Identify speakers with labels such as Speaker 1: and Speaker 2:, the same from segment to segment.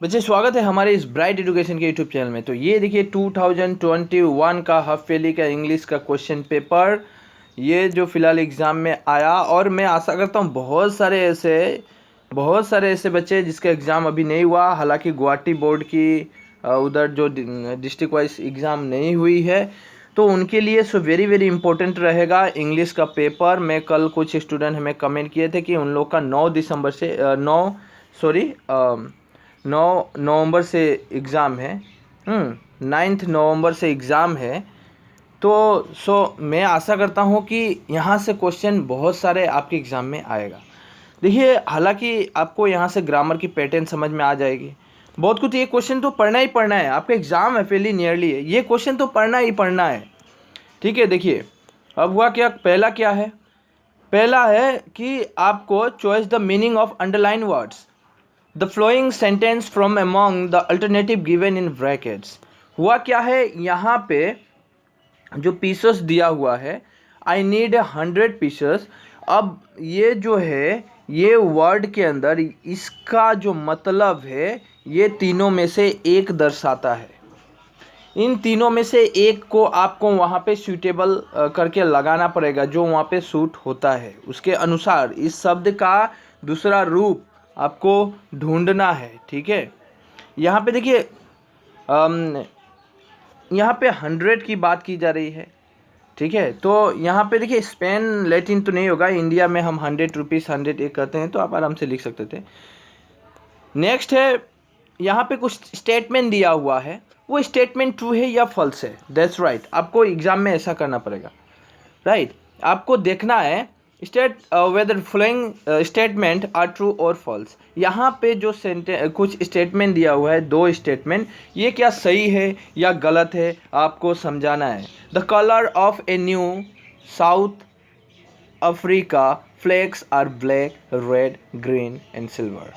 Speaker 1: बच्चे स्वागत है हमारे इस ब्राइट एजुकेशन के यूट्यूब चैनल में। तो ये देखिए 2021 का हाफ ईयरली का इंग्लिश का क्वेश्चन पेपर ये जो फिलहाल एग्ज़ाम में आया, और मैं आशा करता हूँ बहुत सारे ऐसे बच्चे जिसका एग्ज़ाम अभी नहीं हुआ। हालांकि गुवाहाटी बोर्ड की उधर जो डिस्ट्रिक्ट वाइज एग्ज़ाम नहीं हुई है तो उनके लिए सो वेरी वेरी इंपॉर्टेंट रहेगा इंग्लिश का पेपर। मैं कल कुछ स्टूडेंट हमें कमेंट किए थे कि उन लोग का 9 नवंबर से एग्ज़ाम है। 9 नवंबर से एग्ज़ाम है। तो मैं आशा करता हूँ कि यहाँ से क्वेश्चन बहुत सारे आपके एग्ज़ाम में आएगा। देखिए, हालांकि आपको यहाँ से ग्रामर की पैटर्न समझ में आ जाएगी बहुत कुछ। ये क्वेश्चन तो पढ़ना ही पढ़ना है, आपका एग्ज़ाम है फेली नियरली है, ये क्वेश्चन तो पढ़ना ही पढ़ना है। ठीक है, देखिए अब हुआ क्या। पहला क्या है? पहला है कि आपको choice the meaning of underline words the flowing sentence from among the alternative given in brackets. हुआ क्या है, यहाँ पे जो पीसेस दिया हुआ है, आई नीड 100 पीसेस। अब ये जो है ये वर्ड के अंदर इसका जो मतलब है ये तीनों में से एक दर्शाता है। इन तीनों में से एक को आपको वहाँ पे सूटेबल करके लगाना पड़ेगा, जो वहाँ पे सूट होता है उसके अनुसार इस शब्द का दूसरा रूप आपको ढूंढना है। ठीक है, यहाँ पे देखिए यहाँ पे 100 की बात की जा रही है। ठीक है, तो यहाँ पे देखिए स्पेन लैटिन तो नहीं होगा, इंडिया में हम 100 रुपीज़ 100 एक करते हैं तो आप आराम से लिख सकते थे। नेक्स्ट है, यहाँ पे कुछ स्टेटमेंट दिया हुआ है, वो स्टेटमेंट ट्रू है या फॉल्स है। दैट्स राइट, आपको एग्जाम में ऐसा करना पड़ेगा। राइट, आपको देखना है state whether following statement are true और फॉल्स। यहाँ पे जो कुछ स्टेटमेंट दिया हुआ है, दो स्टेटमेंट, ये क्या सही है या गलत है आपको समझाना है। The colour of a new South Africa flags are black, red, green and silver.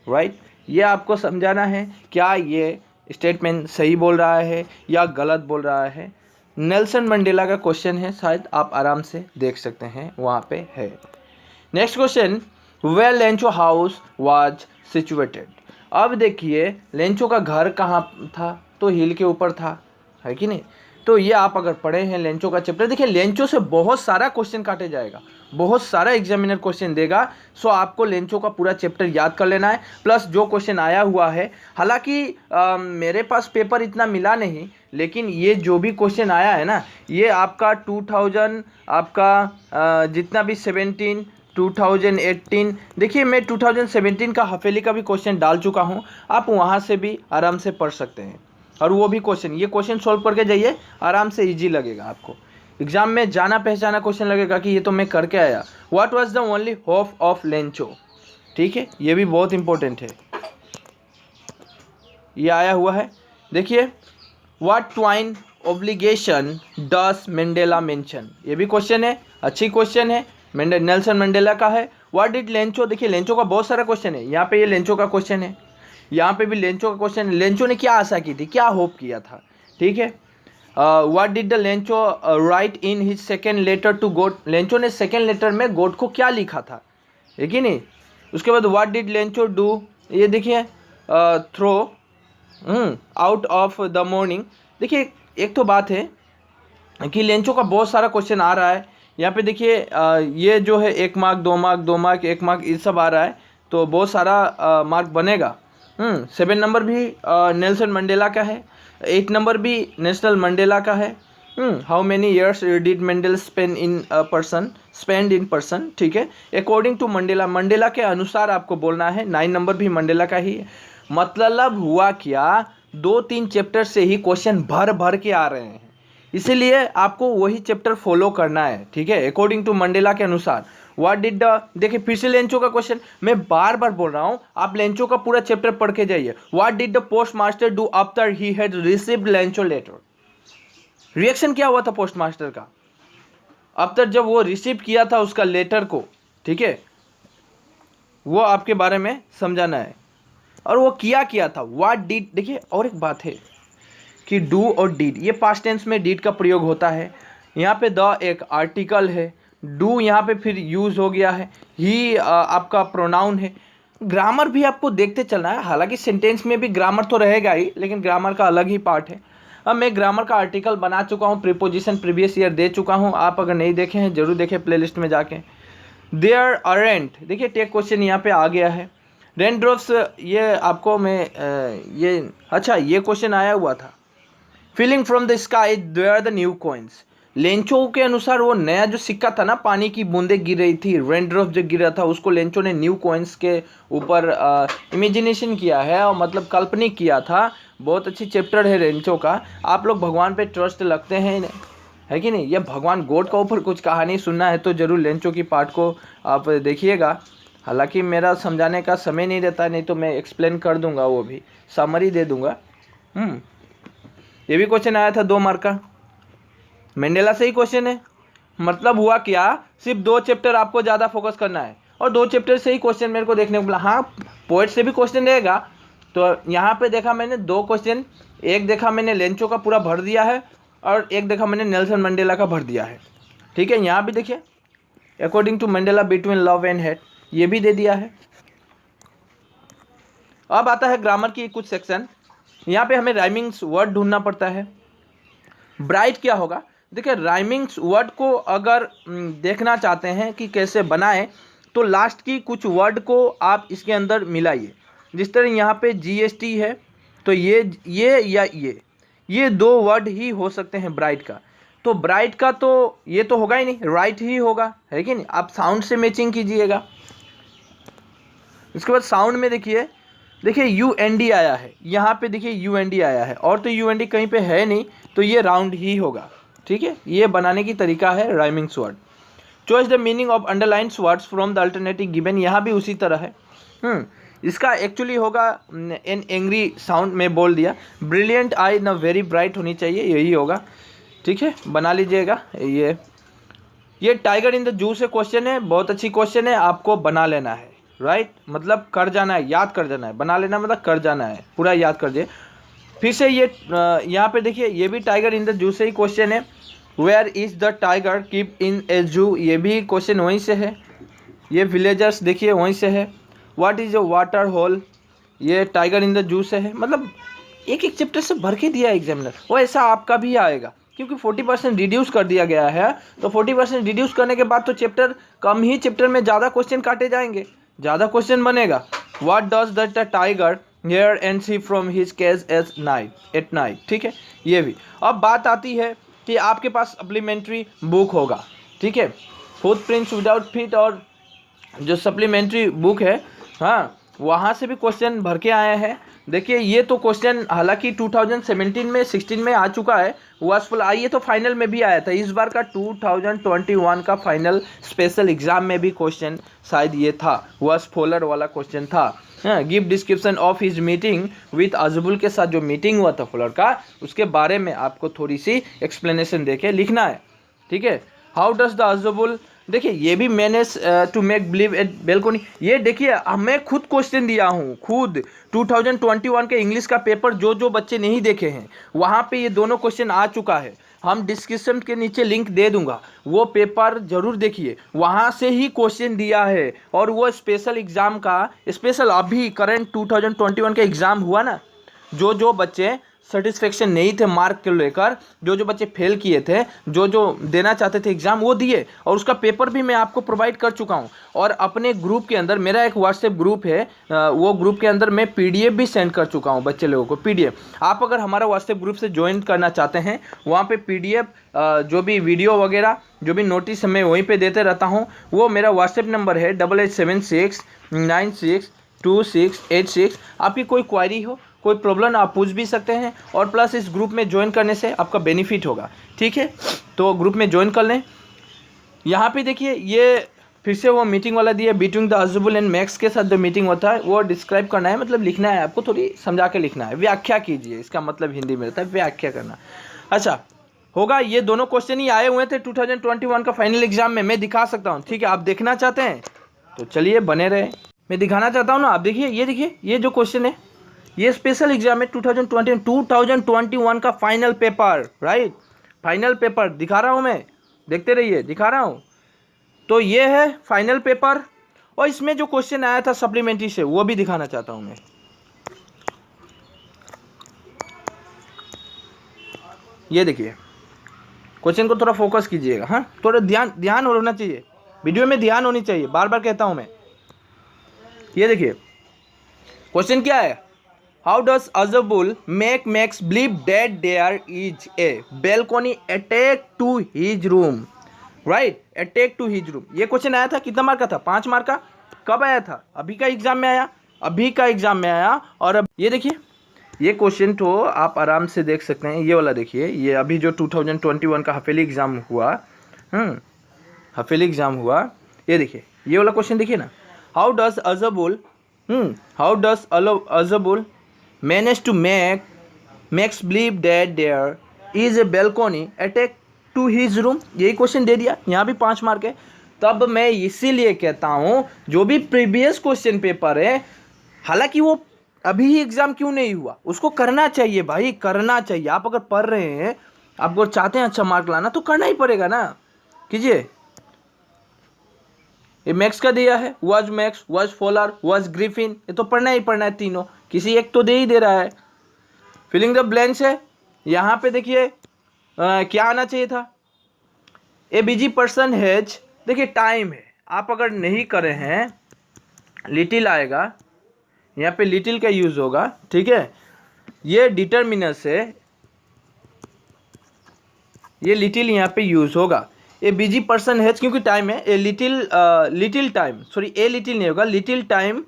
Speaker 1: Right, ये आपको समझाना है क्या ये स्टेटमेंट सही बोल रहा है या गलत बोल रहा है। नेल्सन मंडेला का क्वेश्चन है, शायद आप आराम से देख सकते हैं वहाँ पे है। Next question, where Lencho house was situated. अब देखिए लेंचो का घर कहाँ था, तो हिल के ऊपर था, है कि नहीं। तो ये आप अगर पढ़े हैं लेंचो का चैप्टर, देखिए लेंचो से बहुत सारा क्वेश्चन काटे जाएगा, बहुत सारा एग्जामिनर क्वेश्चन देगा। सो आपको लेंचो का पूरा चैप्टर याद कर लेना है, प्लस जो क्वेश्चन आया हुआ है। हालांकि मेरे पास पेपर इतना मिला नहीं, लेकिन ये जो भी क्वेश्चन आया है ना, ये आपका 2000 आपका जितना भी 17 2018, देखिए मैं 2017 का हफेली का भी क्वेश्चन डाल चुका हूँ, आप वहाँ से भी आराम से पढ़ सकते हैं। और वो भी क्वेश्चन, ये क्वेश्चन सॉल्व करके जाइए, आराम से इजी लगेगा आपको। एग्जाम में जाना पहचाना क्वेश्चन लगेगा कि ये तो मैं करके आया। What was the only hope of Lencho. ठीक है, ये भी बहुत इंपॉर्टेंट है, ये आया हुआ है। देखिए what twine obligation does Mandela mention, ये भी क्वेश्चन है, अच्छी क्वेश्चन है, नेल्सन मंडेला का है। व्हाट डिड लेंचो, देखिए लेंचो का बहुत सारा क्वेश्चन है, यहाँ पे ये लेंचो का क्वेश्चन है, यहाँ पे भी लेंचो का क्वेश्चन। लेंचो ने क्या आशा की थी, क्या होप किया था। ठीक है, what did the Lencho write in his second letter to God, Lencho ने सेकेंड लेटर में गोट को क्या लिखा था, है कि नहीं। उसके बाद व्हाट डिड लेंचो डू, ये देखिए throw out of the morning. देखिए एक तो बात है कि लेंचो का बहुत सारा क्वेश्चन आ रहा है, यहाँ पे देखिए ये जो है 1 मार्क 2 मार्क 2 मार्क 1 मार्क ये सब आ रहा है, तो बहुत सारा मार्क बनेगा। 7 नंबर भी नेल्सन मंडेला का है, 8 नंबर भी नेशनल मंडेला का है। How many years did Mendel spend in person. ठीक है, अकॉर्डिंग टू मंडेला, मंडेला के अनुसार आपको बोलना है। 9 नंबर भी मंडेला का ही है। मतलब हुआ क्या, 2-3 चैप्टर से ही क्वेश्चन भर भर के आ रहे हैं, इसीलिए आपको वही चैप्टर फॉलो करना है। ठीक है, अकॉर्डिंग टू मंडेला के अनुसार। व्हाट डिड द, देखिए फिर से लेंचो का क्वेश्चन, मैं बार बार बोल रहा हूं, आप लेंचो का पूरा चैप्टर पढ़ के जाइए। What did the post master do after he had received Lencho letter, reaction क्या हुआ था पोस्ट मास्टर का आफ्टर जब वो रिसीव किया था उसका लेटर को। ठीक है, वो आपके बारे में समझाना है, और वो किया था। व्हाट डिड, देखिए और एक बात है कि डू और डीड, ये पास्ट टेंस में डीड का प्रयोग होता है। यहाँ पे द एक आर्टिकल है, डू यहाँ पे फिर यूज़ हो गया है, ही आपका प्रोनाउन है। ग्रामर भी आपको देखते चलना है, हालांकि सेंटेंस में भी ग्रामर तो रहेगा ही, लेकिन ग्रामर का अलग ही पार्ट है। अब मैं ग्रामर का आर्टिकल बना चुका हूँ, प्रीपोजिशन प्रीवियस ईयर दे चुका हूँ, आप अगर नहीं देखे हैं जरूर देखें प्लेलिस्ट में जाके। देयर अरेंट, देखिए टेक क्वेश्चन यहाँ पे आ गया है। रेनड्रॉप्स, ये आपको मैं ये अच्छा ये क्वेश्चन आया हुआ था। Feeling from the sky there are the new coins. Lencho के अनुसार वो नया जो सिक्का था ना, पानी की बूंदें गिर रही थी, रेनड्रॉप जो गिर रहा था, उसको लेंचो ने न्यू कॉइन्स के ऊपर इमेजिनेशन किया है, और मतलब काल्पनिक किया था। बहुत अच्छी चैप्टर है लेंचो का। आप लोग भगवान पे ट्रस्ट लगते हैं, है कि नहीं? ये भगवान गॉड का ऊपर कुछ कहानी सुनना है तो जरूर लेंचो की पार्ट को आप देखिएगा। हालांकि मेरा समझाने का समय नहीं रहता, नहीं तो मैं एक्सप्लेन कर दूंगा, वो भी समरी दे दूंगा। ये भी क्वेश्चन आया था 2 मार्क का, मंडेला से ही क्वेश्चन है। मतलब हुआ क्या, सिर्फ 2 चैप्टर आपको ज़्यादा फोकस करना है, और 2 चैप्टर से ही क्वेश्चन मेरे को देखने को मिला। हाँ, पोएट से भी क्वेश्चन रहेगा। तो यहाँ पे देखा मैंने 2 क्वेश्चन, एक देखा मैंने लेंचो का पूरा भर दिया है, और एक देखा मैंने नेल्सन मंडेला का भर दिया है। ठीक है, यहाँ भी देखिए according to Mandela between love and hate, ये भी दे दिया है। अब आता है ग्रामर की कुछ सेक्शन। यहाँ पे हमें राइमिंग्स वर्ड ढूंढना पड़ता है। ब्राइट क्या होगा, देखिए राइमिंग्स वर्ड को अगर देखना चाहते हैं कि कैसे बनाएं, तो लास्ट की कुछ वर्ड को आप इसके अंदर मिलाइए। जिस तरह यहाँ पे GST है, तो ये या ये 2 वर्ड ही हो सकते हैं ब्राइट का। तो ब्राइट का तो ये तो होगा ही नहीं, राइट ही होगा, है कि नहीं? आप साउंड से मैचिंग कीजिएगा। इसके बाद साउंड में देखिए UND आया है, यहाँ पे देखिए UND आया है, और तो UND कहीं पे है नहीं, तो ये राउंड ही होगा। ठीक है, ये बनाने की तरीका है rhymings word. Choice the meaning of underlined words from the alternative given, यहाँ भी उसी तरह है। इसका एक्चुअली होगा एन एंग्री साउंड में बोल दिया। ब्रिलियंट आई न वेरी ब्राइट होनी चाहिए, यही होगा। ठीक है, बना लीजिएगा। ये टाइगर इन द जू से क्वेश्चन है, बहुत अच्छी क्वेश्चन है, आपको बना लेना है। राइट, मतलब कर जाना है, याद कर जाना है। बना लेना मतलब कर जाना है, पूरा याद कर दिए। फिर से ये यहाँ पे देखिए, ये भी टाइगर इन द जू से ही क्वेश्चन है। Where is the tiger keep in a zoo, ये भी क्वेश्चन वहीं से है। ये विलेजर्स देखिए वहीं से है। What is a water hole, ये टाइगर इन द जू से है। मतलब एक एक चैप्टर से भर के दिया एग्जामिनर, वो ऐसा आपका भी आएगा, क्योंकि 40% रिड्यूस कर दिया गया है। तो 40% रिड्यूस करने के बाद तो चैप्टर कम ही चैप्टर में ज़्यादा क्वेश्चन काटे जाएंगे, ज़्यादा क्वेश्चन बनेगा। What does the tiger hear and see from his cage at night. ठीक है, ये भी। अब बात आती है कि आपके पास सप्लीमेंट्री बुक होगा। ठीक है, फुटप्रिंट्स विदाउट फीट और जो सप्लीमेंट्री बुक है, हाँ, वहाँ से भी क्वेश्चन भर के आए हैं। देखिए ये तो क्वेश्चन हालांकि 2017 में 16 में आ चुका है, वासफुल ये तो फाइनल में भी आया था। इस बार का 2021 का फाइनल स्पेशल एग्जाम में भी क्वेश्चन शायद ये था, वासफोलर वाला क्वेश्चन था। Give description of his meeting with Ausable के साथ जो मीटिंग हुआ था फुलर का, उसके बारे में आपको थोड़ी सी एक्सप्लेनेशन देके लिखना है। ठीक है, हाउ डज द अजबुल, देखिए ये भी मैंने to make believe at balcony, ये देखिए मैं खुद क्वेश्चन दिया हूँ, खुद 2021 के इंग्लिश का पेपर जो बच्चे नहीं देखे हैं वहाँ पे ये दोनों क्वेश्चन आ चुका है। हम डिस्क्रिप्शन के नीचे लिंक दे दूंगा, वो पेपर जरूर देखिए, वहाँ से ही क्वेश्चन दिया है। और वो स्पेशल एग्ज़ाम का स्पेशल अभी करंट 2021 का एग्ज़ाम हुआ ना, जो बच्चे सेटिस्फेक्शन नहीं थे मार्क को लेकर, जो बच्चे फेल किए थे, जो देना चाहते थे एग्ज़ाम, वो दिए, और उसका पेपर भी मैं आपको प्रोवाइड कर चुका हूँ। और अपने ग्रुप के अंदर, मेरा एक व्हाट्सएप ग्रुप है, वो ग्रुप के अंदर मैं PDF भी सेंड कर चुका हूँ बच्चे लोगों को। PDF आप अगर हमारा व्हाट्सएप ग्रुप से ज्वाइन करना चाहते हैं, वहाँ पर PDF जो भी वीडियो वगैरह जो भी नोटिस मैं वहीं पर देते रहता हूँ। वो मेरा व्हाट्सएप नंबर है 8876962686। आपकी कोई क्वायरी हो, कोई प्रॉब्लम आप पूछ भी सकते हैं, और प्लस इस ग्रुप में ज्वाइन करने से आपका बेनिफिट होगा। ठीक है, तो ग्रुप में ज्वाइन कर लें। यहाँ पे देखिए ये फिर से वो मीटिंग वाला दिया, बिटवीन द अजबुल एंड मैक्स के साथ जो मीटिंग होता है वो डिस्क्राइब करना है, मतलब लिखना है आपको, थोड़ी समझा के लिखना है, व्याख्या कीजिए, इसका मतलब हिंदी में रहता है व्याख्या करना। अच्छा होगा, ये दोनों क्वेश्चन ही आए हुए थे 2021 का फाइनल एग्जाम में, मैं दिखा सकता हूँ। ठीक है, आप देखना चाहते हैं तो चलिए बने रहे, मैं दिखाना चाहता हूँ ना। आप देखिए, ये जो क्वेश्चन है ये स्पेशल एग्जाम है 2021 का final paper. Right, final paper दिखा रहा हूँ मैं, देखते रहिए, दिखा रहा हूँ। तो ये है फाइनल पेपर, और इसमें जो क्वेश्चन आया था सप्लीमेंट्री से वो भी दिखाना चाहता हूँ मैं। ये देखिए क्वेश्चन को थोड़ा फोकस कीजिएगा, हाँ थोड़ा ध्यान होना चाहिए, वीडियो में ध्यान होनी चाहिए, बार बार कहता हूँ मैं। ये देखिए क्वेश्चन क्या है, how does अजबुल make max believe that there is a balcony अटैक to his room, right, attack to his room. ये क्वेश्चन आया था, कितना मार्क का था, 5 मार्क का। कब आया था, अभी का एग्जाम में आया, अभी का एग्जाम में आया। और अब ये देखिए ये क्वेश्चन तो आप आराम से देख सकते हैं, ये वाला देखिए, ये अभी जो 2021 का हाफेली एग्जाम हुआ, हाफेली एग्जाम हुआ, ये देखिए ये वाला क्वेश्चन देखिए ना, how does Ausable manage to Max believe that there is a balcony अटैक टू हिज रूम। यही क्वेश्चन दे दिया, यहाँ भी 5 मार्क है। तब मैं इसीलिए कहता हूँ जो भी प्रीवियस क्वेश्चन पेपर है, हालांकि वो अभी ही एग्जाम क्यों नहीं हुआ, उसको करना चाहिए भाई, करना चाहिए। आप अगर पढ़ रहे हैं, आप अगर चाहते हैं अच्छा मार्क लाना तो करना ही पड़ेगा ना, कीजिए। ये मैक्स का दिया है, was Max, was Fowler, was Griffin, ये तो पढ़ना ही पढ़ना है, तीनों किसी एक तो दे ही दे रहा है। फिलिंग द ब्लैंक्स है, यहाँ पे देखिए क्या आना चाहिए था, ए बिजी पर्सन हैज, देखिए टाइम है, आप अगर नहीं करे हैं लिटिल आएगा, यहाँ पे लिटिल का यूज होगा, ठीक है। ये डिटर्मिनस है, ये लिटिल यहाँ पे यूज होगा। ए बिजी पर्सन हैज क्योंकि टाइम है, a little time, sorry a little नहीं होगा, लिटिल टाइम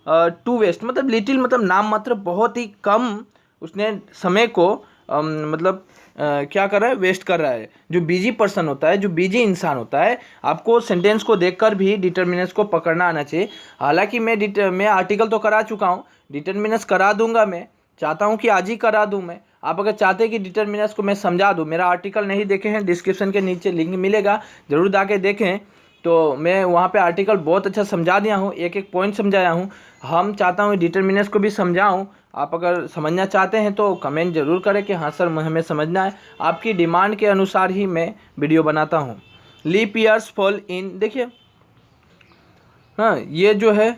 Speaker 1: टू वेस्ट, मतलब लिटिल मतलब नाम मात्र, बहुत ही कम उसने समय को मतलब क्या कर रहा है, वेस्ट कर रहा है। जो बिजी पर्सन होता है, जो बिजी इंसान होता है, आपको सेंटेंस को देखकर भी डिटर्मिनस को पकड़ना आना चाहिए। हालांकि मैं आर्टिकल तो करा चुका हूँ, डिटर्मिनस करा दूंगा, मैं चाहता हूँ कि आज ही करा दूँ मैं। आप अगर चाहते हैं कि डिटर्मिनस को मैं समझा दूँ, मेरा आर्टिकल नहीं देखे हैं, डिस्क्रिप्शन के नीचे लिंक मिलेगा, ज़रूर जाके देखें। तो मैं वहाँ पे आर्टिकल बहुत अच्छा समझा दिया हूँ, एक एक पॉइंट समझाया हूँ। हम चाहता हूँ डिटर्मिनस को भी समझाऊँ। आप अगर समझना चाहते हैं तो कमेंट ज़रूर करें कि हाँ सर हमें समझना है, आपकी डिमांड के अनुसार ही मैं वीडियो बनाता हूँ। लीप ईयर्स फॉल इन, देखिए हाँ ये जो है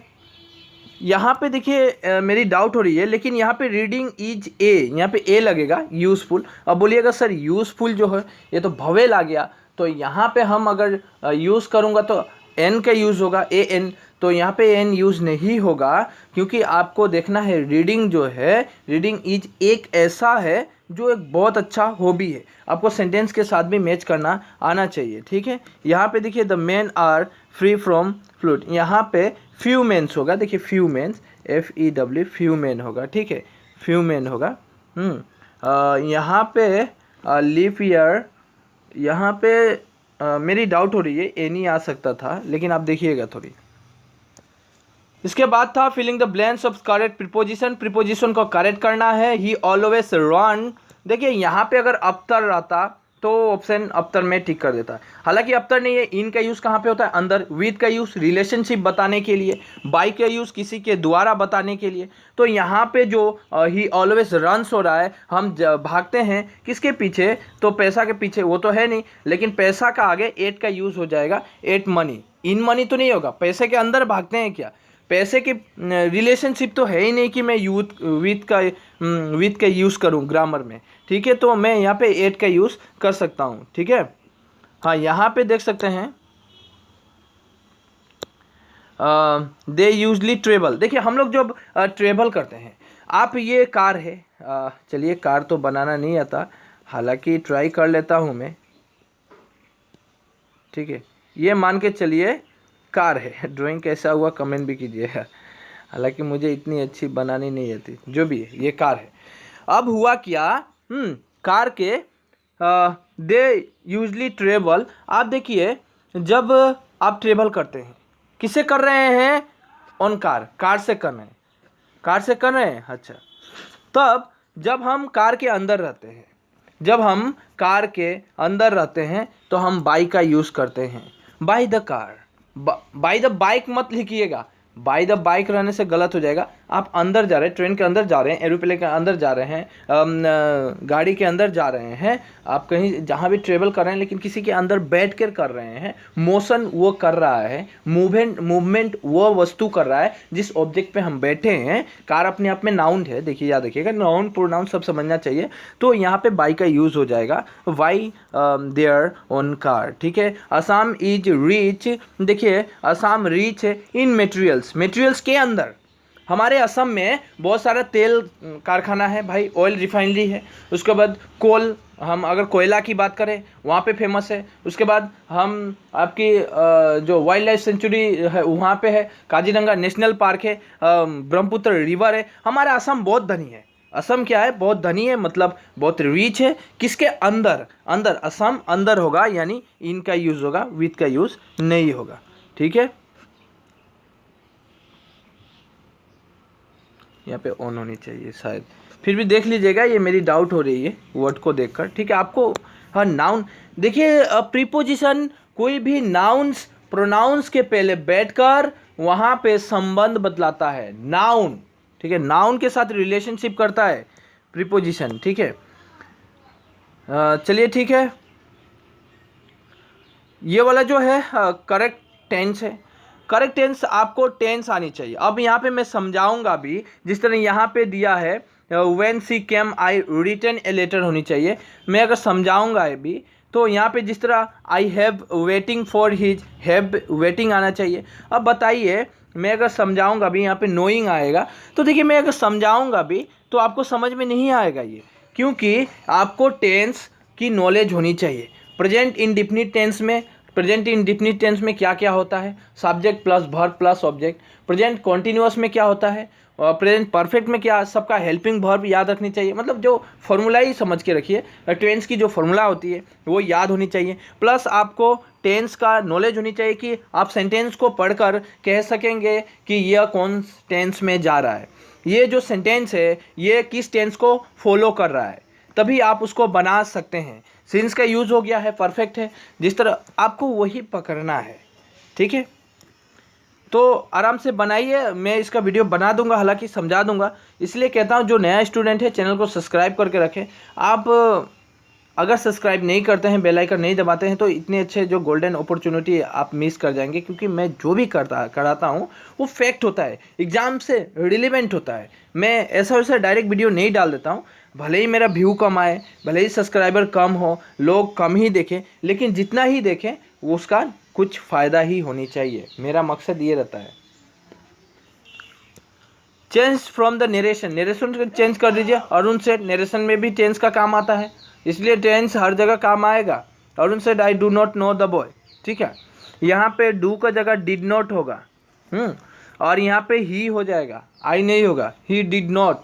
Speaker 1: यहाँ पे देखिए मेरी डाउट हो रही है, लेकिन यहाँ पे रीडिंग इज ए, यहाँ पे ए लगेगा यूज़फुल। अब बोलिएगा सर यूज़फुल जो है ये तो भवेल आ गया, तो यहाँ पे हम अगर यूज़ करूँगा तो एन का यूज़ होगा, ए एन, तो यहाँ पे एन यूज़ नहीं होगा, क्योंकि आपको देखना है रीडिंग जो है, रीडिंग इज एक ऐसा है जो एक बहुत अच्छा हॉबी है, आपको सेंटेंस के साथ भी मैच करना आना चाहिए, ठीक है। यहाँ पे देखिए the men are free from flute, यहाँ पे फ्यू मेंस होगा, देखिए few mens, FEW few men होगा, ठीक है, फ्यू मेन होगा। यहाँ पे लीप ईयर, यहाँ पे मेरी डाउट हो रही है, ए नहीं आ सकता था, लेकिन आप देखिएगा थोड़ी। इसके बाद था filling the blanks of correct preposition, preposition को करेक्ट करना है। ही ऑलवेज रन, देखिए यहाँ पे अगर अफ्तर रहता तो ऑप्शन अफ्तर में टिक कर देता है, हालांकि अफ्तर नहीं है। इन का यूज़ कहाँ पे होता है, अंदर। विद का यूज़ रिलेशनशिप बताने के लिए, बाय का यूज़ किसी के द्वारा बताने के लिए। तो यहाँ पे जो ही ऑलवेज रन्स हो रहा है, हम भागते हैं किसके पीछे, तो पैसा के पीछे, वो तो है नहीं, लेकिन पैसा का आगे एट का यूज़ हो जाएगा, एट मनी। इन मनी तो नहीं होगा, पैसे के अंदर भागते हैं क्या, पैसे की रिलेशनशिप तो है ही नहीं कि मैं विद का यूज़ करूं ग्रामर में, ठीक है। तो मैं यहाँ पे एट का यूज़ कर सकता हूँ, ठीक है। हाँ यहाँ पे देख सकते हैं दे यूजली ट्रेवल, देखिए हम लोग जब ट्रेवल करते हैं, आप ये कार है, चलिए कार तो बनाना नहीं आता, हालांकि ट्राई कर लेता हूँ मैं, ठीक है। ये मान के चलिए कार है, ड्राइंग कैसा हुआ कमेंट भी कीजिएगा, हालांकि मुझे इतनी अच्छी बनानी नहीं आती, जो भी है ये कार है। अब हुआ क्या, कार के दे यूजली ट्रेवल, आप देखिए जब आप ट्रेवल करते हैं, किससे कर रहे हैं, ऑन कार, कार से कर रहे हैं, कार से कर रहे हैं, अच्छा। तब जब हम कार के अंदर रहते हैं, जब हम कार के अंदर रहते हैं तो हम बाई का यूज़ करते हैं, by the car. By the bike मत लिखिएगा, बाई द बाइक रहने से गलत हो जाएगा, आप अंदर जा रहे हैं, ट्रेन के अंदर जा रहे हैं, एरोप्लेन के अंदर जा रहे हैं, गाड़ी के अंदर जा रहे हैं, आप कहीं जहाँ भी ट्रेवल कर रहे हैं लेकिन किसी के अंदर बैठ कर रहे हैं, मोशन वो कर रहा है, मूवमेंट वो वस्तु कर रहा है जिस ऑब्जेक्ट पे हम बैठे हैं। कार अपने आप में नाउन है, देखिए याद रखिएगा, नाउन प्रोनाउन सब समझना चाहिए। तो यहाँ पे बाई का यूज हो जाएगा, वाई देयर ऑन कार, ठीक है। असम इज रिच, देखिए असम रिच है इन मटेरियल्स के अंदर। हमारे असम में बहुत सारा तेल कारखाना है भाई, ऑयल रिफाइनरी है। उसके बाद कोल, हम अगर कोयला की बात करें वहाँ पे फेमस है। उसके बाद हम आपकी जो वाइल्ड लाइफ सेंचुरी है वहाँ पे है, काजीरंगा नेशनल पार्क है, ब्रह्मपुत्र रिवर है। हमारा असम बहुत धनी है। असम क्या है, बहुत धनी है, मतलब बहुत रिच है। किसके अंदर, अंदर, असम अंदर होगा, यानी इनका यूज होगा, विथ का यूज नहीं होगा, ठीक है। यहाँ पे ऑन होनी चाहिए शायद, फिर भी देख लीजिएगा, ये मेरी डाउट हो रही है वर्ड को देखकर, ठीक है। आपको हाँ नाउन, देखिए प्रीपोजिशन कोई भी नाउन्स प्रोनाउंस के पहले बैठकर वहाँ पे संबंध बतलाता है, नाउन, ठीक है, नाउन के साथ रिलेशनशिप करता है प्रीपोजिशन, ठीक है। चलिए ठीक है, ये वाला जो है करेक्ट टेंस है। करेक्ट टेंस आपको टेंस आनी चाहिए। अब यहाँ पे मैं समझाऊंगा भी, जिस तरह यहाँ पे दिया है when she came I written a letter होनी चाहिए। मैं अगर समझाऊंगा भी तो यहाँ पे जिस तरह I have waiting for his, have waiting आना चाहिए। अब बताइए, मैं अगर समझाऊंगा भी यहाँ पे नोइंग आएगा, तो देखिए मैं अगर समझाऊंगा भी तो आपको समझ में नहीं आएगा ये, क्योंकि आपको टेंस की नॉलेज होनी चाहिए। प्रेजेंट इंडेफिनिट टेंस में, प्रेजेंट इंडेफिनिट टेंस में क्या क्या होता है, subject plus verb plus object. Present continuous में क्या होता है, और प्रेजेंट परफेक्ट में क्या, सबका हेल्पिंग वर्ब याद रखनी चाहिए, मतलब जो फॉर्मूला ही समझ के रखिए, टेंस की जो फॉर्मूला होती है वो याद होनी चाहिए। प्लस आपको टेंस का नॉलेज होनी चाहिए कि आप सेंटेंस को पढ़कर कह सकेंगे कि यह कौन टेंस में जा रहा है, ये जो सेंटेंस है ये किस टेंस को फॉलो कर रहा है, तभी आप उसको बना सकते हैं। सिंस का यूज हो गया है, परफेक्ट है, जिस तरह आपको वही पकड़ना है, ठीक है। तो आराम से बनाइए, मैं इसका वीडियो बना दूंगा, हालांकि समझा दूंगा, इसलिए कहता हूं जो नया स्टूडेंट है चैनल को सब्सक्राइब करके रखें। आप अगर सब्सक्राइब नहीं करते हैं, बेल आइकन नहीं दबाते हैं, तो इतने अच्छे जो गोल्डन अपॉर्चुनिटी आप मिस कर जाएंगे, क्योंकि मैं जो भी कराता हूँ वो फैक्ट होता है, एग्जाम से रिलेवेंट होता है। मैं ऐसा वैसा डायरेक्ट वीडियो नहीं डाल देता हूँ, भले ही मेरा व्यू कम आए, भले ही सब्सक्राइबर कम हो, लोग कम ही देखें, लेकिन जितना ही देखें वो उसका कुछ फ़ायदा ही होनी चाहिए, मेरा मकसद ये रहता है। Change from the narration, narration को चेंज कर दीजिए। अरुण सेठ, नरेशन में भी टेंस का काम आता है, इसलिए टेंस हर जगह काम आएगा। अरुण सेठ I do not know the boy, ठीक है। यहाँ पे डू का जगह डिड नॉट होगा, और यहाँ पे ही हो जाएगा, आई नहीं होगा, ही डिड नॉट,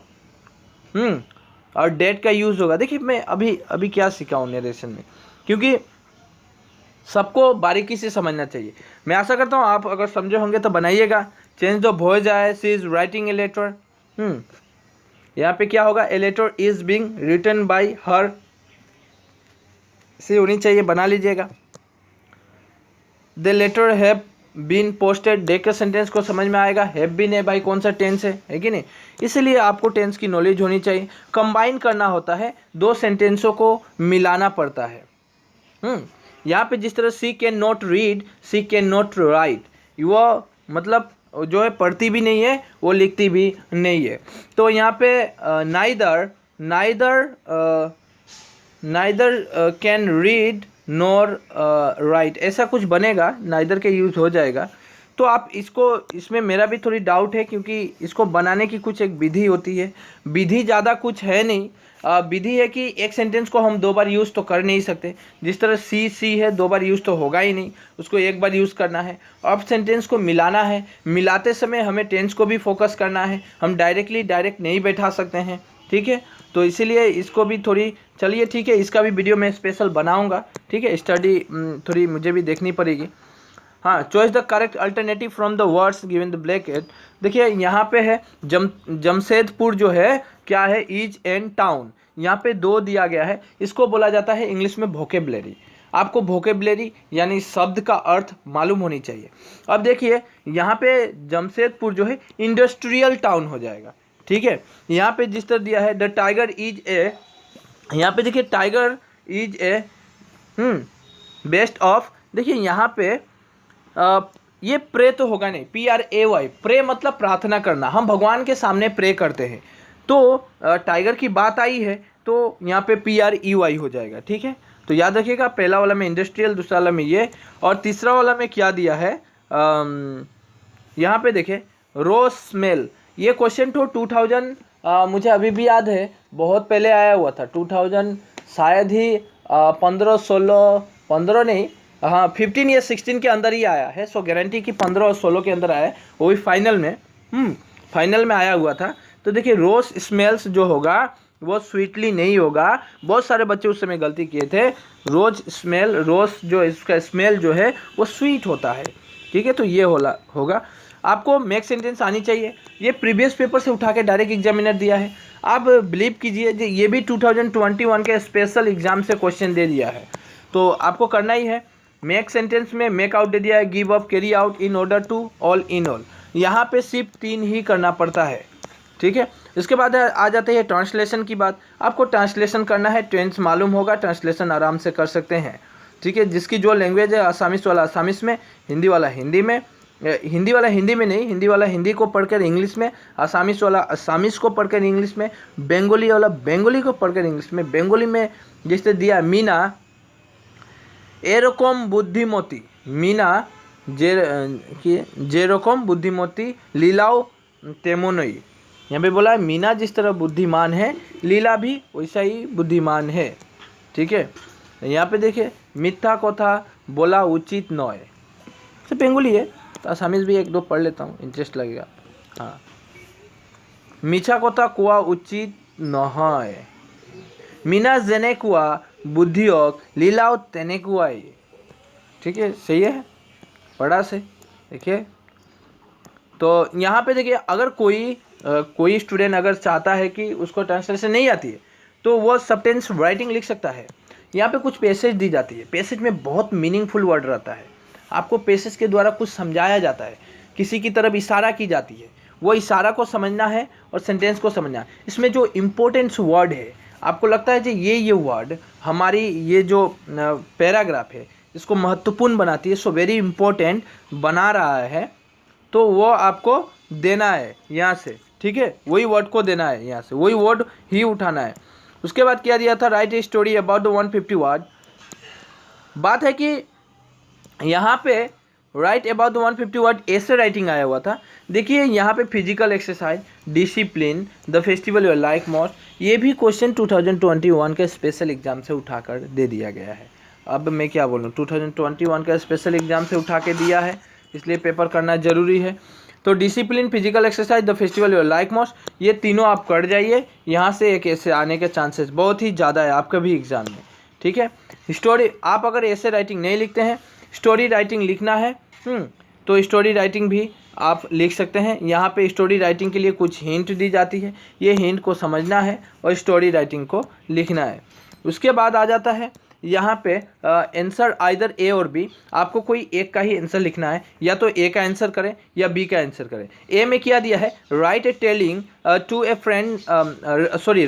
Speaker 1: और डेट का यूज़ होगा। देखिए मैं अभी क्या सीखा हूँ नरेशन में, क्योंकि सबको बारीकी से समझना चाहिए। मैं आशा करता हूँ आप अगर समझे होंगे तो बनाइएगा। चेंज द वॉइस आए, she is writing a letter, यहाँ पे क्या होगा, a letter is being written by her, से होनी चाहिए, बना लीजिएगा। The letter have been posted, डे के सेंटेंस को समझ में आएगा, हैव बीन है भाई कौन सा टेंस है कि नहीं, इसलिए आपको टेंस की नॉलेज होनी चाहिए। कंबाइन करना होता है, दो सेंटेंसों को मिलाना पड़ता है। यहाँ पे जिस तरह she can not read, she can not write, वो मतलब जो है पढ़ती भी नहीं है, वो लिखती भी नहीं है। तो यहाँ पे neither can read nor right, ऐसा कुछ बनेगा, नाइदर के यूज़ हो जाएगा। तो आप इसमें मेरा भी थोड़ी डाउट है, क्योंकि इसको बनाने की कुछ एक विधि होती है, विधि ज़्यादा कुछ है नहीं। विधि है कि एक सेंटेंस को हम दो बार यूज़ तो कर नहीं सकते, जिस तरह सी है दो बार यूज़ तो होगा ही नहीं, उसको एक बार यूज़ करना है। अब सेंटेंस को मिलाना है, मिलाते समय हमें टेंस को भी फोकस करना है, हम डायरेक्ट नहीं बैठा सकते हैं, ठीक है। तो इसीलिए इसको भी थोड़ी, चलिए ठीक है, इसका भी वीडियो मैं स्पेशल बनाऊंगा, ठीक है। स्टडी थोड़ी मुझे भी देखनी पड़ेगी। हाँ, choice the correct alternative from the words given the bracket. देखिए यहाँ पे है जमशेदपुर, जो है क्या है, इज एन टाउन, यहाँ पे दो दिया गया है, इसको बोला जाता है इंग्लिश में वोकेबलरी। आपको वोकेबलरी यानी शब्द का अर्थ मालूम होनी चाहिए। अब देखिए यहाँ पे जमशेदपुर जो है इंडस्ट्रियल टाउन हो जाएगा, ठीक है। यहाँ पे जिस तरह दिया है द टाइगर इज ए, यहाँ पे देखिए tiger is a best of, देखिए यहाँ पे ये प्रे तो होगा नहीं, PRAY, प्रे मतलब प्रार्थना करना, हम भगवान के सामने प्रे करते हैं। तो टाइगर की बात आई है तो यहाँ पे PREY हो जाएगा, ठीक है। तो याद रखिएगा पहला वाला में इंडस्ट्रियल, दूसरा वाला में ये, और तीसरा वाला में क्या दिया है, यहाँ पे देखिए रोज स्मेल, ये क्वेश्चन तो 2000 मुझे अभी भी याद है, बहुत पहले आया हुआ था, 2000 शायद ही 15 नहीं, हाँ 15 या 16 के अंदर ही आया है। सो गारंटी कि 15 और 16 के अंदर आया है, वो भी फाइनल में, फाइनल में आया हुआ था। तो देखिए रोज स्मेल्स जो होगा वो स्वीटली नहीं होगा, बहुत सारे बच्चे उस समय गलती किए थे। रोज स्मेल, रोज जो इसका स्मेल जो है वो स्वीट होता है, ठीक है। तो ये होगा। आपको मेक सेंटेंस आनी चाहिए, ये प्रीवियस पेपर से उठा के डायरेक्ट एग्जामिनर दिया है। आप बिलीव कीजिए ये भी 2021 के स्पेशल एग्जाम से क्वेश्चन दे दिया है, तो आपको करना ही है। मेक सेंटेंस में मेक आउट दे दिया है, give up, carry out, in order to, all in all, यहाँ पे सिर्फ 3 ही करना पड़ता है, ठीक है। इसके बाद आ जाते हैं ट्रांसलेशन की बात। आपको ट्रांसलेशन करना है, टेंस मालूम होगा, ट्रांसलेशन आराम से कर सकते हैं, ठीक है। जिसकी जो लैंग्वेज है, आसामीस वाला आसामीस में, हिंदी वाला हिंदी में, हिंदी वाला हिंदी में नहीं, हिंदी वाला हिंदी को पढ़कर इंग्लिश में, आसामीस वाला आसामीस को पढ़कर इंग्लिश में, बंगाली वाला बंगाली को पढ़कर इंग्लिश में। बंगाली में जैसे दिया मीना एरकम बुद्धिमती, मीना जेरकम बुद्धिमती लीलाओ तेमोनई, यहाँ पे बोला है मीना जिस तरह बुद्धिमान है, लीला भी वैसा ही बुद्धिमान है, ठीक है। यहाँ पे देखिए मिथ्या कथा बोला उचित नय, तो बेंगोली है तो आसामीज भी 1-2 पढ़ लेता हूँ, इंटरेस्ट लगेगा। हाँ, मिछा कथा कोआ उचित নহয়, मीना जेने कुआ बुद्धियक लीलाओ तेने कुआई, ठीक है, सही है, पढ़ा से। देखिए तो यहाँ पे देखिए अगर कोई स्टूडेंट अगर चाहता है कि उसको ट्रांसलेशन नहीं आती है तो वो सबटेंस राइटिंग लिख सकता है। यहाँ पे कुछ पैसेज दी जाती है, पैसेज में बहुत मीनिंगफुल वर्ड रहता है, आपको पैसेज के द्वारा कुछ समझाया जाता है, किसी की तरफ इशारा की जाती है, वो इशारा को समझना है और सेंटेंस को समझना है। इसमें जो इम्पोर्टेंस वर्ड है, आपको लगता है कि ये वर्ड हमारी ये जो पैराग्राफ है इसको महत्वपूर्ण बनाती है, सो वेरी इम्पोर्टेंट बना रहा है, तो वो आपको देना है यहाँ से, ठीक है, वही वर्ड को देना है, यहाँ से वही वर्ड ही उठाना है। उसके बाद क्या दिया था, right a story about the 150 word. बात है कि यहाँ पे राइट अबाउट द 150 वर्ड ऐसे राइटिंग आया हुआ था। देखिए यहाँ पे physical exercise, discipline, the festival you like most, ये भी क्वेश्चन 2021 के स्पेशल एग्जाम से उठाकर दे दिया गया है। अब मैं क्या बोलूँ, 2021 का स्पेशल एग्जाम से उठा के दिया है, इसलिए पेपर करना ज़रूरी है। तो discipline, physical exercise, the festival you like most, ये तीनों आप कर जाइए, यहाँ से एक ऐसे आने के चांसेस बहुत ही ज़्यादा है आपका भी एग्ज़ाम में, ठीक है। स्टोरी, आप अगर ऐसे राइटिंग नहीं लिखते हैं, स्टोरी राइटिंग लिखना है, तो स्टोरी राइटिंग भी आप लिख सकते हैं। यहाँ पे स्टोरी राइटिंग के लिए कुछ हिंट दी जाती है, ये हिंट को समझना है और स्टोरी राइटिंग को लिखना है। उसके बाद आ जाता है यहाँ पे आंसर आइदर ए और बी, आपको कोई एक का ही आंसर लिखना है, या तो ए का आंसर करें या बी का आंसर करें। ए में क्या दिया है, write a telling to a friend,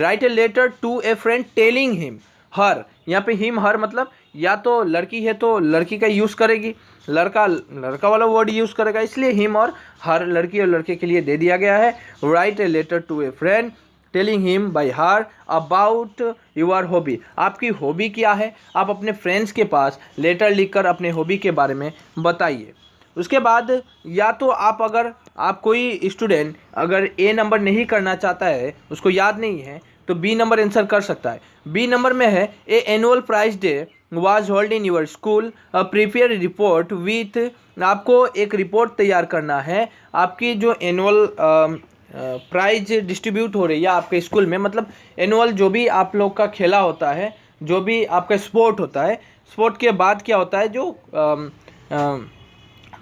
Speaker 1: write a letter to a friend telling him her, यहाँ पे हिम हर मतलब या तो लड़की है तो लड़की का यूज़ करेगी, लड़का वाला वर्ड यूज़ करेगा, इसलिए हिम और हर लड़की और लड़के के लिए दे दिया गया है। Write a letter to a friend telling him by her about your hobby, आपकी हॉबी क्या है, आप अपने फ्रेंड्स के पास लेटर लिखकर अपने हॉबी के बारे में बताइए। उसके बाद या तो आप कोई स्टूडेंट अगर ए नंबर नहीं करना चाहता है, उसको याद नहीं है, तो बी नंबर आंसर कर सकता है। बी नंबर में है a annual prize day was hold in your school, prepare report with, आपको एक रिपोर्ट तैयार करना है, आपकी जो एनुअल प्राइज डिस्ट्रीब्यूट हो रही है आपके स्कूल में, मतलब एनुअल जो भी आप लोग का खेला होता है, जो भी आपका स्पोर्ट होता है, स्पोर्ट के बाद क्या होता है, जो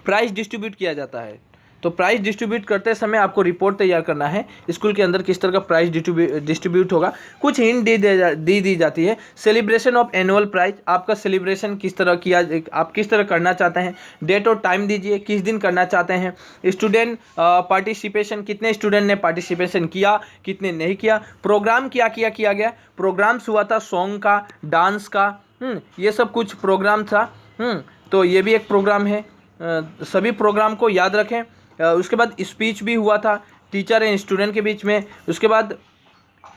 Speaker 1: प्राइज डिस्ट्रीब्यूट किया जाता है, तो प्राइज डिस्ट्रीब्यूट करते समय आपको रिपोर्ट तैयार करना है, स्कूल के अंदर किस तरह का प्राइज डिस्ट्रीब्यूट होगा। कुछ हिंट दी जाती है। सेलिब्रेशन ऑफ एनुअल प्राइज, आपका सेलिब्रेशन किस तरह किया, आप किस तरह करना चाहते हैं, डेट और टाइम दीजिए, किस दिन करना चाहते हैं। स्टूडेंट पार्टिसिपेशन, कितने स्टूडेंट ने पार्टिसिपेशन किया, कितने नहीं किया। प्रोग्राम क्या किया गया, प्रोग्राम्स हुआ था सॉन्ग का, डांस का, ये सब कुछ प्रोग्राम था। तो ये भी एक प्रोग्राम है, सभी प्रोग्राम को याद रखें। उसके बाद स्पीच भी हुआ था टीचर एंड स्टूडेंट के बीच में। उसके बाद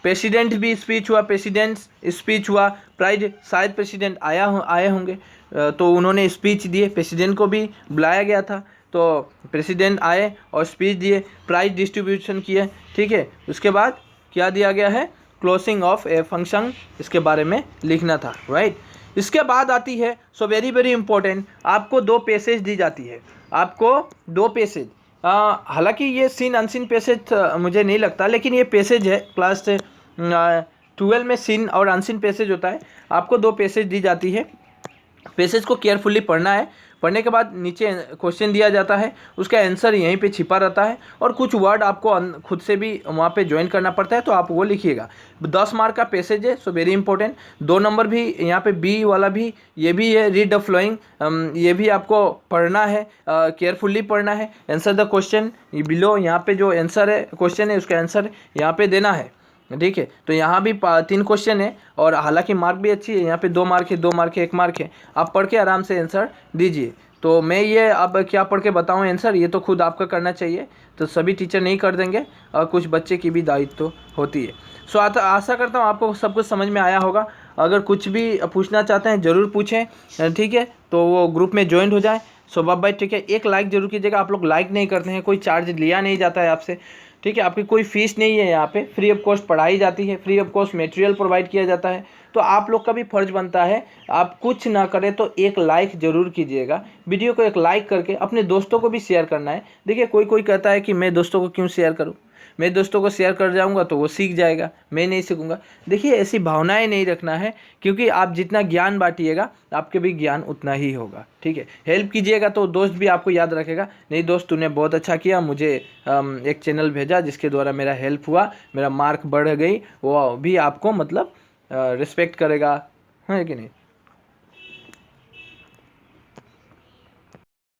Speaker 1: प्रेसिडेंट भी स्पीच हुआ, प्रेसिडेंट्स स्पीच हुआ। प्राइज शायद प्रेसिडेंट आए होंगे, तो उन्होंने स्पीच दिए, प्रेसिडेंट को भी बुलाया गया था, तो प्रेसिडेंट आए और स्पीच दिए, प्राइज डिस्ट्रीब्यूशन किए, ठीक है। उसके बाद क्या दिया गया है, क्लोजिंग ऑफ ए फंक्शन, इसके बारे में लिखना था, राइट। इसके बाद आती है, सो वेरी वेरी इंपॉर्टेंट, आपको 2 पैसेज दी जाती है, आपको 2 पैसेज। हालांकि ये सीन अनसीन पैसेज मुझे नहीं लगता, लेकिन ये पैसेज है, क्लास 12 में सीन और अनसीन पैसेज होता है। आपको 2 पैसेज दी जाती है, पैसेज को केयरफुली पढ़ना है। पढ़ने के बाद नीचे क्वेश्चन दिया जाता है, उसका आंसर यहीं पे छिपा रहता है, और कुछ वर्ड आपको खुद से भी वहाँ पे ज्वाइन करना पड़ता है, तो आप वो लिखिएगा। 10 मार्क का पैसेज है, सो वेरी इंपॉर्टेंट। 2 नंबर भी यहाँ पे बी वाला भी, ये भी है, रीड द फ्लोइंग, ये भी आपको पढ़ना है, केयरफुली पढ़ना है। आंसर द क्वेश्चन बिलो, यहाँ पे जो आंसर है, क्वेश्चन है, उसका आंसर यहाँ पे देना है, ठीक है। तो यहाँ भी 3 क्वेश्चन है, और हालांकि मार्क भी अच्छी है, यहाँ पे 2 मार्क है, 2 मार्क है, 1 मार्क है। आप पढ़ के आराम से आंसर दीजिए। तो मैं ये अब क्या पढ़ के बताऊँ आंसर, ये तो खुद आपका करना चाहिए, तो सभी टीचर नहीं कर देंगे, और कुछ बच्चे की भी दायित्व तो होती है। सो आशा करता हूँ आपको सब कुछ समझ में आया होगा। अगर कुछ भी पूछना चाहते हैं ज़रूर पूछें, ठीक है, तो वो ग्रुप में ज्वाइन हो जाए। सो बाय, ठीक है। एक लाइक जरूर कीजिएगा, आप लोग लाइक नहीं करते हैं, कोई चार्ज लिया नहीं जाता है आपसे, ठीक है। आपकी कोई फीस नहीं है, यहाँ पे फ्री ऑफ कॉस्ट पढ़ाई जाती है, free of cost material provide किया जाता है। तो आप लोग का भी फर्ज बनता है, आप कुछ ना करें तो एक लाइक ज़रूर कीजिएगा। वीडियो को एक लाइक करके अपने दोस्तों को भी शेयर करना है। देखिए कोई कहता है कि मैं दोस्तों को क्यों शेयर करूं, मैं दोस्तों को शेयर कर जाऊंगा तो वो सीख जाएगा, मैं नहीं सीखूंगा। देखिए ऐसी भावनाएं नहीं रखना है, क्योंकि आप जितना ज्ञान बांटिएगा आपके भी ज्ञान उतना ही होगा, ठीक है। हेल्प कीजिएगा तो दोस्त भी आपको याद रखेगा, नहीं दोस्त तूने बहुत अच्छा किया, मुझे एक चैनल भेजा जिसके द्वारा मेरा हेल्प हुआ, मेरा मार्क बढ़ गई, वो भी आपको मतलब रिस्पेक्ट करेगा, है कि नहीं।